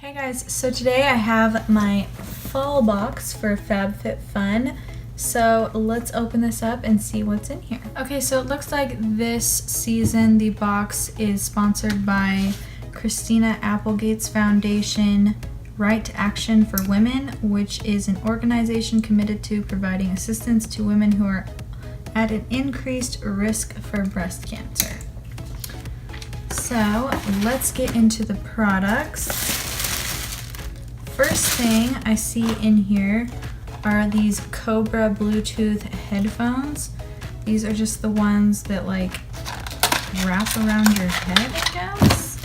Hey guys, so today I have my fall box for FabFitFun. So let's open this up and see what's in here. Okay, so it looks like this season the box is sponsored by Christina Applegate's foundation, Right to Action for Women, which is an organization committed to providing assistance to women who are at an increased risk for breast cancer. So let's get into the products. First thing I see in here are these Cobra Bluetooth headphones. These are just the ones that like wrap around your head, I guess.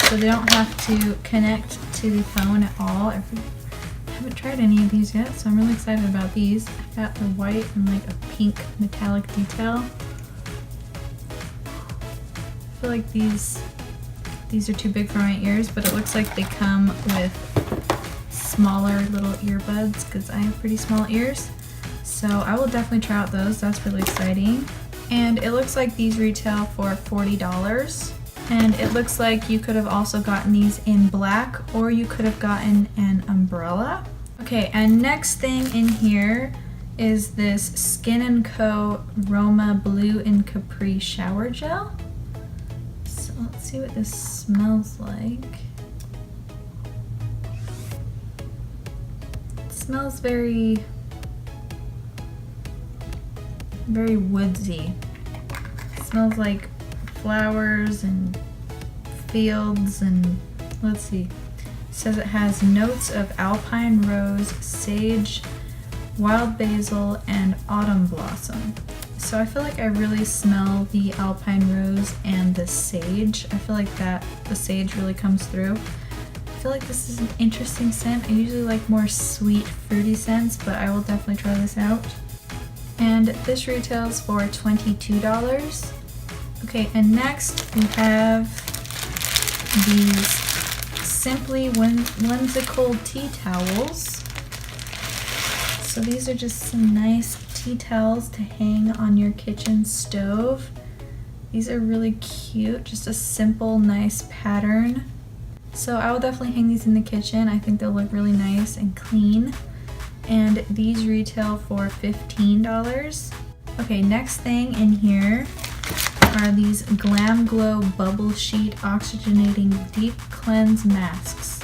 So they don't have to connect to the phone at all. I haven't tried any of these yet, so I'm really excited about these. I've got the white and like a pink metallic detail. I feel like these are too big for my ears, but it looks like they come with smaller little earbuds because I have pretty small ears. So I will definitely try out those. That's really exciting. And it looks like these retail for $40. And it looks like you could have also gotten these in black, or you could have gotten an umbrella. Okay, and next thing in here is this Skin&Co Roma Blue and Capri shower gel. So let's see what this smells like. Smells very woodsy. It smells like flowers and fields, and let's see. It says it has notes of alpine rose, sage, wild basil, and autumn blossom. So I feel like I really smell the alpine rose and the sage. I feel like the sage really comes through. I feel like this is an interesting scent. I usually like more sweet, fruity scents, but I will definitely try this out. And this retails for $22. Okay, and next we have these Simply Whimsical tea towels. So these are just some nice tea towels to hang on your kitchen stove. These are really cute, just a simple, nice pattern. So I will definitely hang these in the kitchen. I think they'll look really nice and clean. And these retail for $15. Okay, next thing in here are these GlamGlow Bubble Sheet Oxygenating Deep Cleanse Masks.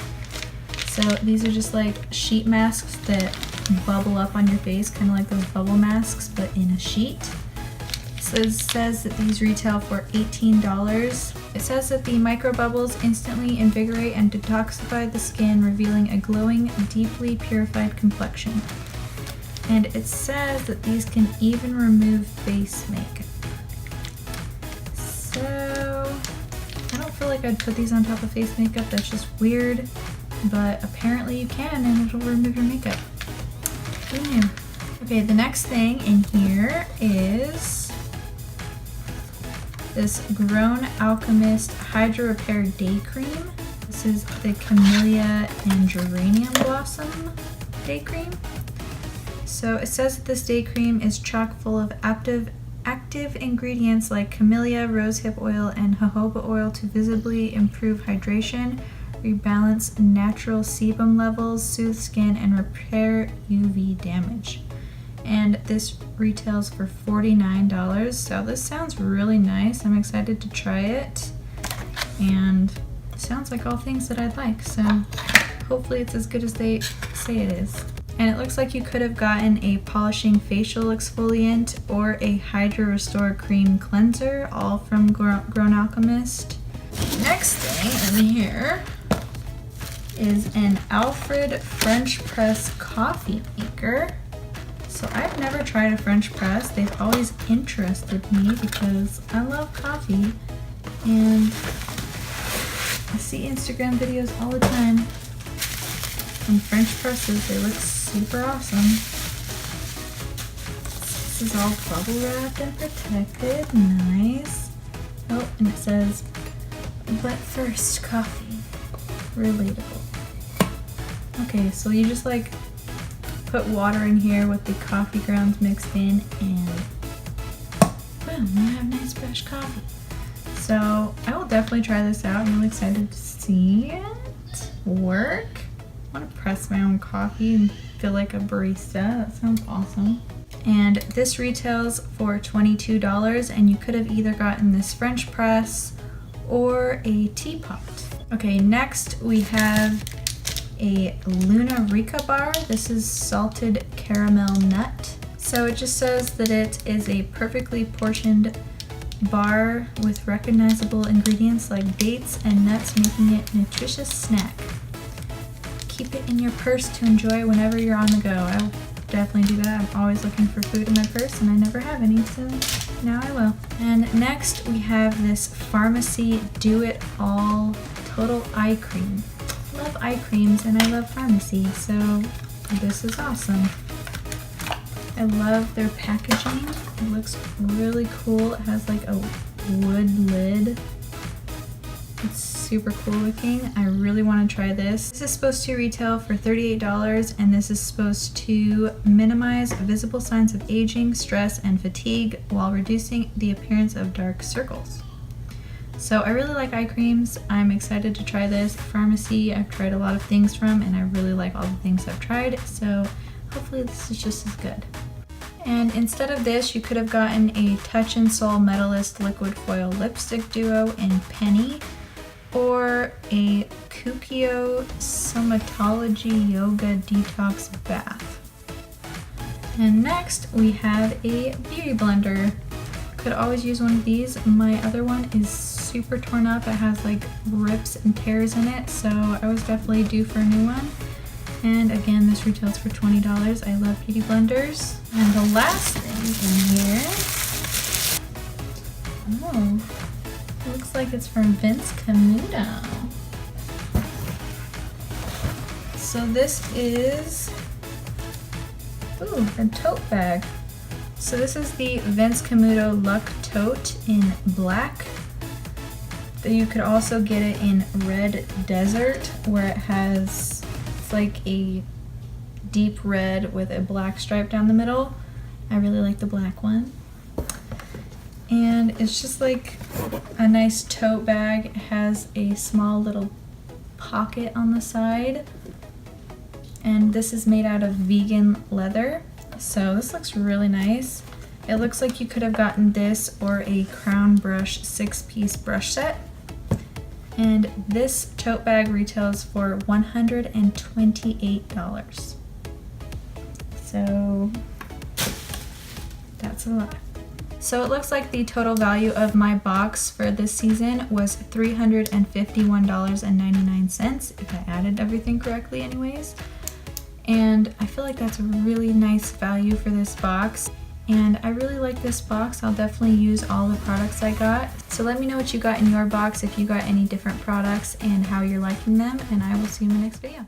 So these are just like sheet masks that bubble up on your face, kind of like those bubble masks, but in a sheet. So it says that these retail for $18. It says that the micro bubbles instantly invigorate and detoxify the skin, revealing a glowing, deeply purified complexion. And it says that these can even remove face makeup. So I don't feel like I'd put these on top of face makeup. That's just weird. But apparently you can, and it'll remove your makeup. Who knew? Okay, the next thing in here is this Grown Alchemist Hydra-Repair Day Cream. This is the Camellia and Geranium Blossom Day Cream. So it says that this day cream is chock full of active ingredients like camellia, rosehip oil, and jojoba oil to visibly improve hydration, rebalance natural sebum levels, soothe skin, and repair UV damage. And this retails for $49. So this sounds really nice. I'm excited to try it. And it sounds like all things that I'd like. So hopefully it's as good as they say it is. And it looks like you could have gotten a polishing facial exfoliant or a Hydra Restore Cream Cleanser, all from Grown Alchemist. Next thing in here is an Alfred French press coffee maker. So I've never tried a French press. They've always interested me because I love coffee, and I see Instagram videos all the time on French presses. They look super awesome. This is all bubble wrapped and protected. Nice. Oh, and it says, but first coffee. Relatable. Okay, so you just like put water in here with the coffee grounds mixed in, and boom, you have nice fresh coffee. So I will definitely try this out. I'm really excited to see it. work. I want to press my own coffee and feel like a barista. That sounds awesome. And this retails for $22, and you could have either gotten this French press or a teapot. Okay, next we have a Rica Bar. This is salted caramel nut. So it just says that it is a perfectly portioned bar with recognizable ingredients like dates and nuts, making it a nutritious snack. Keep it in your purse to enjoy whenever you're on the go. I'll definitely do that. I'm always looking for food in my purse and I never have any, so now I will. And next we have this Framacy Do It All Total Eye Cream. I love eye creams and I love Framacy, so this is awesome. I love their packaging. It looks really cool. It has like a wood lid. It's super cool looking. I really want to try this. This is supposed to retail for $38, and this is supposed to minimize visible signs of aging, stress, and fatigue while reducing the appearance of dark circles. So I really like eye creams. I'm excited to try this. Framacy, I've tried a lot of things from, and I really like all the things I've tried, so hopefully this is just as good. And instead of this, you could have gotten a Touch and Soul Metalist Liquid Foil Lipstick Duo in Penny, or a Kukio Somatology Yoga Detox Bath. And next we have a beauty blender. Could always use one of these. My other one is super torn up. It has like rips and tears in it, so I was definitely due for a new one. And again, this retails for $20. I love beauty blenders. And the last thing in here, oh, it looks like it's from Vince Camuto. So this is, ooh, a tote bag. So this is the Vince Camuto Luck Tote in black. You could also get it in Red Desert, where it has, it's like a deep red with a black stripe down the middle. I really like the black one. And it's just like a nice tote bag. It has a small little pocket on the side. And this is made out of vegan leather. So this looks really nice. It looks like you could have gotten this or a Crown Brush 6-piece brush set. And this tote bag retails for $128. So that's a lot. So it looks like the total value of my box for this season was $351.99 if I added everything correctly anyways. And I feel like that's a really nice value for this box. And I really like this box. I'll definitely use all the products I got. So let me know what you got in your box, if you got any different products and how you're liking them, and I will see you in my next video.